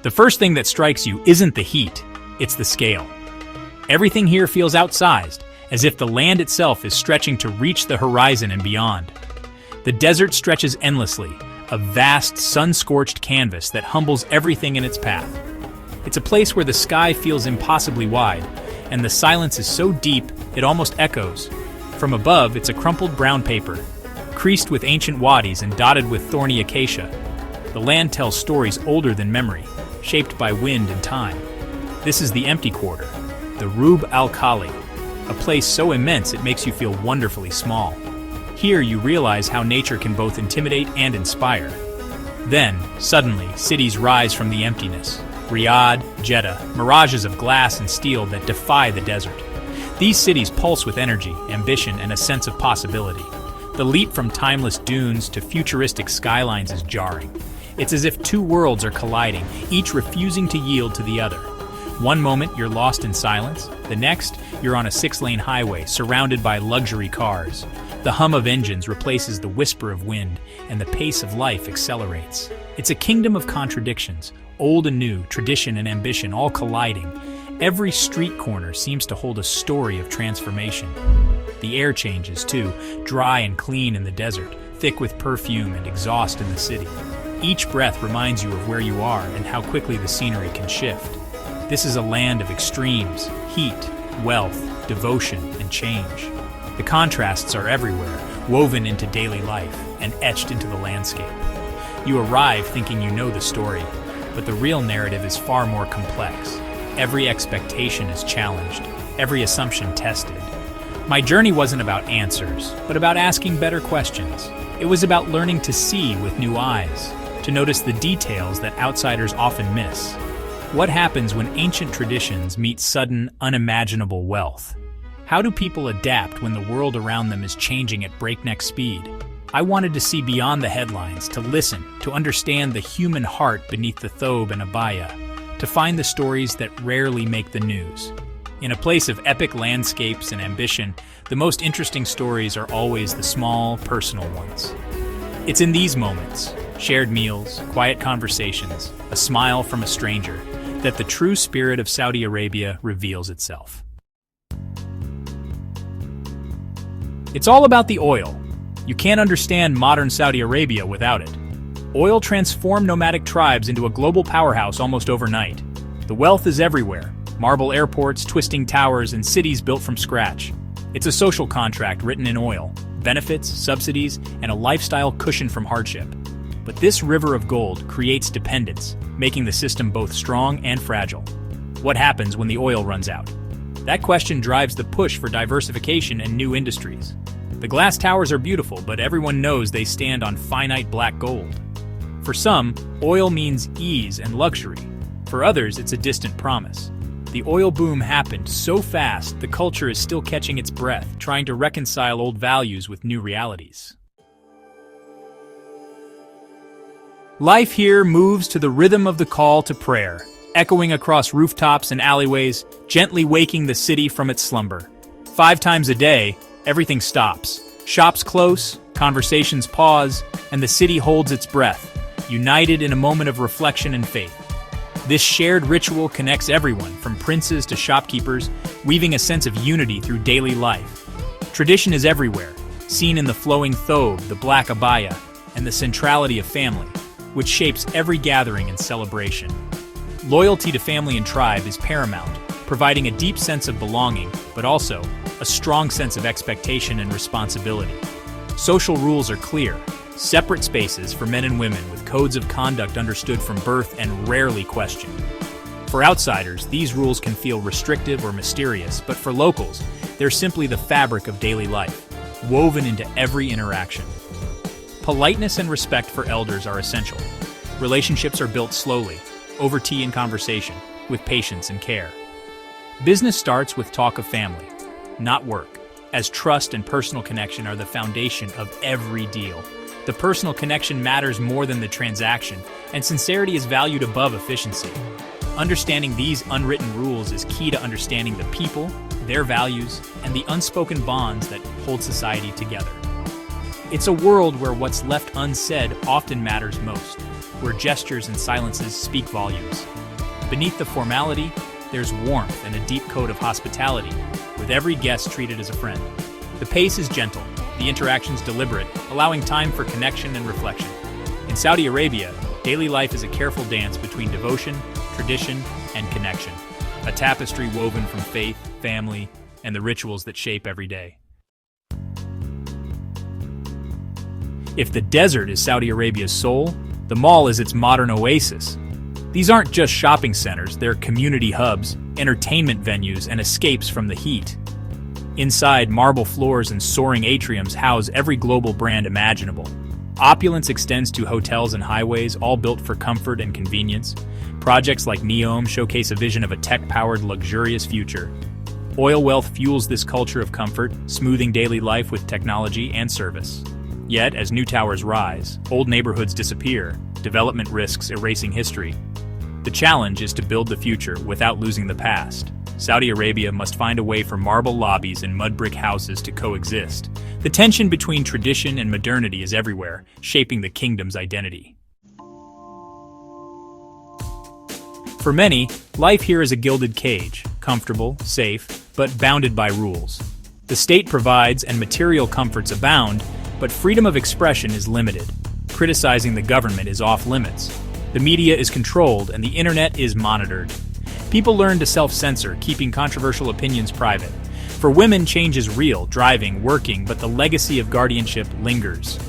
The first thing that strikes you isn't the heat, it's the scale. Everything here feels outsized, as if the land itself is stretching to reach the horizon and beyond. The desert stretches endlessly, a vast, sun-scorched canvas that humbles everything in its path. It's a place where the sky feels impossibly wide, and the silence is so deep it almost echoes. From above, it's a crumpled brown paper, creased with ancient wadis and dotted with thorny acacia. The land tells stories older than memory, shaped by wind and time. This is the empty quarter, the Rub al-Khali, a place so immense it makes you feel wonderfully small. Here you realize how nature can both intimidate and inspire. Then, suddenly, cities rise from the emptiness. Riyadh, Jeddah, mirages of glass and steel that defy the desert. These cities pulse with energy, ambition, and a sense of possibility. The leap from timeless dunes to futuristic skylines is jarring. It's as if two worlds are colliding, each refusing to yield to the other. One moment you're lost in silence, the next you're on a 6-lane highway surrounded by luxury cars. The hum of engines replaces the whisper of wind, and the pace of life accelerates. It's a kingdom of contradictions, old and new, tradition and ambition all colliding. Every street corner seems to hold a story of transformation. The air changes too, dry and clean in the desert, thick with perfume and exhaust in the city. Each breath reminds you of where you are and how quickly the scenery can shift. This is a land of extremes, heat, wealth, devotion, and change. The contrasts are everywhere, woven into daily life and etched into the landscape. You arrive thinking you know the story, but the real narrative is far more complex. Every expectation is challenged, every assumption tested. My journey wasn't about answers, but about asking better questions. It was about learning to see with new eyes, to notice the details that outsiders often miss. What happens when ancient traditions meet sudden, unimaginable wealth? How do people adapt when the world around them is changing at breakneck speed? I wanted to see beyond the headlines, to listen, to understand the human heart beneath the thobe and abaya, to find the stories that rarely make the news. In a place of epic landscapes and ambition, the most interesting stories are always the small, personal ones. It's in these moments, shared meals, quiet conversations, a smile from a stranger, that the true spirit of Saudi Arabia reveals itself. It's all about the oil. You can't understand modern Saudi Arabia without it. Oil transformed nomadic tribes into a global powerhouse almost overnight. The wealth is everywhere. Marble airports, twisting towers, and cities built from scratch. It's a social contract written in oil, benefits, subsidies, and a lifestyle cushioned from hardship. But this river of gold creates dependence, making the system both strong and fragile. What happens when the oil runs out? That question drives the push for diversification and new industries. The glass towers are beautiful, but everyone knows they stand on finite black gold. For some, oil means ease and luxury. For others, it's a distant promise. The oil boom happened so fast, the culture is still catching its breath, trying to reconcile old values with new realities. Life here moves to the rhythm of the call to prayer, echoing across rooftops and alleyways, gently waking the city from its slumber. 5 times a day, everything stops. Shops close, conversations pause, and the city holds its breath, united in a moment of reflection and faith. This shared ritual connects everyone, from princes to shopkeepers, weaving a sense of unity through daily life. Tradition is everywhere, seen in the flowing thobe, the black abaya, and the centrality of family, which shapes every gathering and celebration. Loyalty to family and tribe is paramount, providing a deep sense of belonging, but also a strong sense of expectation and responsibility. Social rules are clear, separate spaces for men and women with codes of conduct understood from birth and rarely questioned. For outsiders, these rules can feel restrictive or mysterious, but for locals, they're simply the fabric of daily life, woven into every interaction. Politeness and respect for elders are essential. Relationships are built slowly, over tea and conversation, with patience and care. Business starts with talk of family, not work, as trust and personal connection are the foundation of every deal. The personal connection matters more than the transaction, and sincerity is valued above efficiency. Understanding these unwritten rules is key to understanding the people, their values, and the unspoken bonds that hold society together. It's a world where what's left unsaid often matters most, where gestures and silences speak volumes. Beneath the formality, there's warmth and a deep code of hospitality, with every guest treated as a friend. The pace is gentle, the interactions deliberate, allowing time for connection and reflection. In Saudi Arabia, daily life is a careful dance between devotion, tradition, and connection, a tapestry woven from faith, family, and the rituals that shape every day. If the desert is Saudi Arabia's soul, the mall is its modern oasis. These aren't just shopping centers, they're community hubs, entertainment venues, and escapes from the heat. Inside, marble floors and soaring atriums house every global brand imaginable. Opulence extends to hotels and highways, all built for comfort and convenience. Projects like Neom showcase a vision of a tech-powered, luxurious future. Oil wealth fuels this culture of comfort, smoothing daily life with technology and service. Yet, as new towers rise, old neighborhoods disappear, development risks erasing history. The challenge is to build the future without losing the past. Saudi Arabia must find a way for marble lobbies and mud brick houses to coexist. The tension between tradition and modernity is everywhere, shaping the kingdom's identity. For many, life here is a gilded cage, comfortable, safe, but bounded by rules. The state provides and material comforts abound, but freedom of expression is limited. Criticizing the government is off limits. The media is controlled and the internet is monitored. People learn to self-censor, keeping controversial opinions private. For women, change is real, driving, working, but the legacy of guardianship lingers.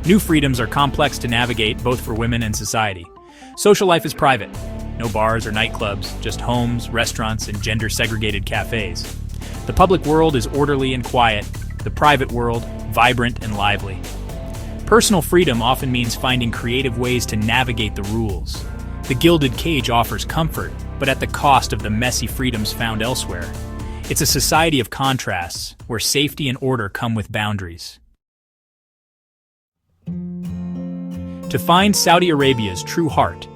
New freedoms are complex to navigate, both for women and society. Social life is private. No bars or nightclubs, just homes, restaurants, and gender-segregated cafes. The public world is orderly and quiet. The private world, vibrant and lively. Personal freedom often means finding creative ways to navigate the rules. The gilded cage offers comfort, but at the cost of the messy freedoms found elsewhere. It's a society of contrasts, where safety and order come with boundaries. To find Saudi Arabia's true heart,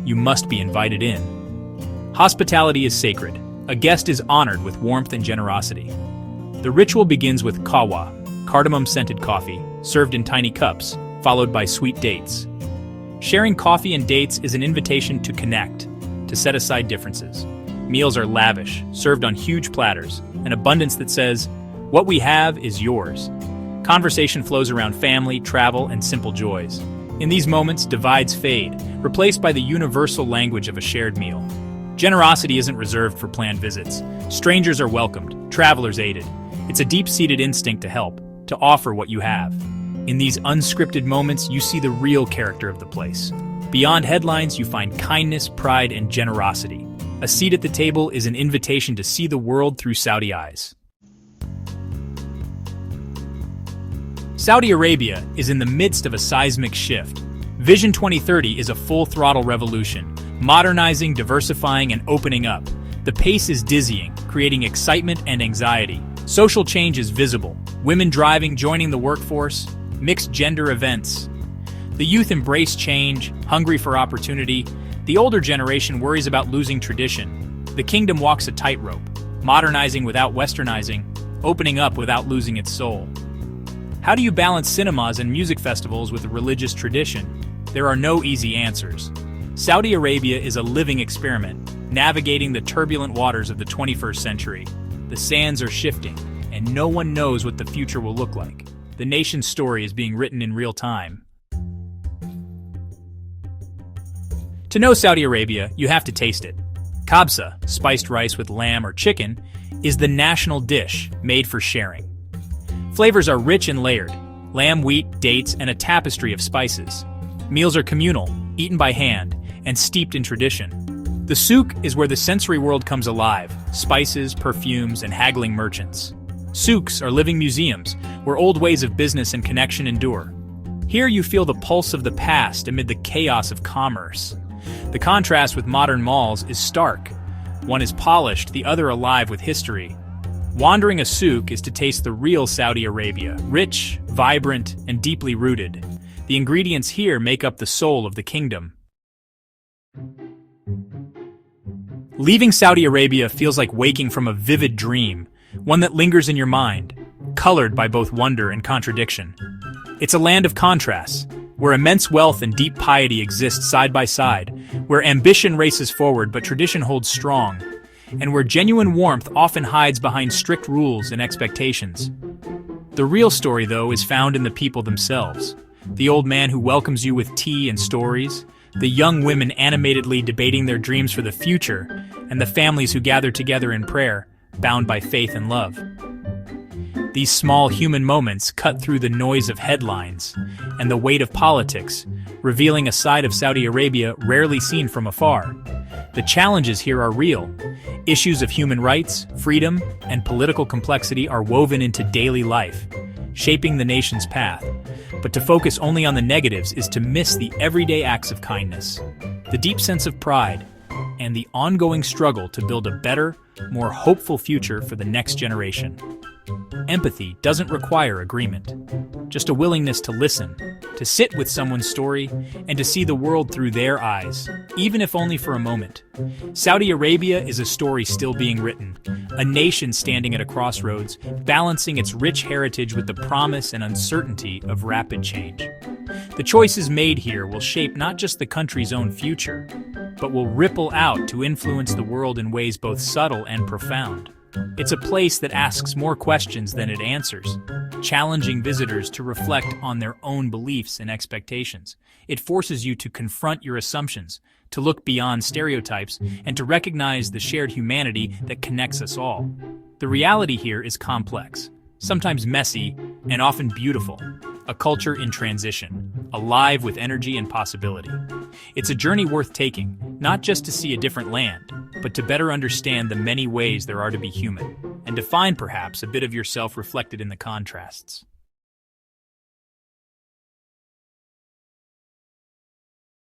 you must be invited in. Hospitality is sacred. A guest is honored with warmth and generosity. The ritual begins with kahwa, cardamom-scented coffee, served in tiny cups, followed by sweet dates. Sharing coffee and dates is an invitation to connect, to set aside differences. Meals are lavish, served on huge platters, an abundance that says, "What we have is yours." Conversation flows around family, travel, and simple joys. In these moments, divides fade, replaced by the universal language of a shared meal. Generosity isn't reserved for planned visits. Strangers are welcomed, travelers aided. It's a deep-seated instinct to help, to offer what you have. In these unscripted moments, you see the real character of the place. Beyond headlines, you find kindness, pride, and generosity. A seat at the table is an invitation to see the world through Saudi eyes. Saudi Arabia is in the midst of a seismic shift. Vision 2030 is a full-throttle revolution, modernizing, diversifying, and opening up. The pace is dizzying, creating excitement and anxiety. Social change is visible. Women driving, joining the workforce, mixed gender events. The youth embrace change, hungry for opportunity. The older generation worries about losing tradition. The kingdom walks a tightrope, modernizing without westernizing, opening up without losing its soul. How do you balance cinemas and music festivals with a religious tradition? There are no easy answers. Saudi Arabia is a living experiment, navigating the turbulent waters of the 21st century. The sands are shifting, and no one knows what the future will look like. The nation's story is being written in real time. To know Saudi Arabia, you have to taste it. Kabsa, spiced rice with lamb or chicken, is the national dish made for sharing. Flavors are rich and layered: lamb, wheat, dates, and a tapestry of spices. Meals are communal, eaten by hand, and steeped in tradition. The souk is where the sensory world comes alive: spices, perfumes, and haggling merchants. Souks are living museums, where old ways of business and connection endure. Here you feel the pulse of the past amid the chaos of commerce. The contrast with modern malls is stark. One is polished, the other alive with history. Wandering a souk is to taste the real Saudi Arabia, rich, vibrant, and deeply rooted. The ingredients here make up the soul of the kingdom. Leaving Saudi Arabia feels like waking from a vivid dream, one that lingers in your mind, colored by both wonder and contradiction. It's a land of contrasts, where immense wealth and deep piety exist side by side, where ambition races forward but tradition holds strong, and where genuine warmth often hides behind strict rules and expectations. The real story, though, is found in the people themselves. The old man who welcomes you with tea and stories, the young women animatedly debating their dreams for the future, and the families who gather together in prayer, bound by faith and love. These small human moments cut through the noise of headlines and the weight of politics, revealing a side of Saudi Arabia rarely seen from afar. The challenges here are real. Issues of human rights, freedom, and political complexity are woven into daily life, shaping the nation's path. But to focus only on the negatives is to miss the everyday acts of kindness, the deep sense of pride, and the ongoing struggle to build a better, more hopeful future for the next generation. Empathy doesn't require agreement, just a willingness to listen, to sit with someone's story, and to see the world through their eyes, even if only for a moment. Saudi Arabia is a story still being written, a nation standing at a crossroads, balancing its rich heritage with the promise and uncertainty of rapid change. The choices made here will shape not just the country's own future, but will ripple out to influence the world in ways both subtle and profound. It's a place that asks more questions than it answers, challenging visitors to reflect on their own beliefs and expectations. It forces you to confront your assumptions, to look beyond stereotypes, and to recognize the shared humanity that connects us all. The reality here is complex, sometimes messy, and often beautiful. A culture in transition, alive with energy and possibility. It's a journey worth taking, not just to see a different land, but to better understand the many ways there are to be human, and to find perhaps a bit of yourself reflected in the contrasts.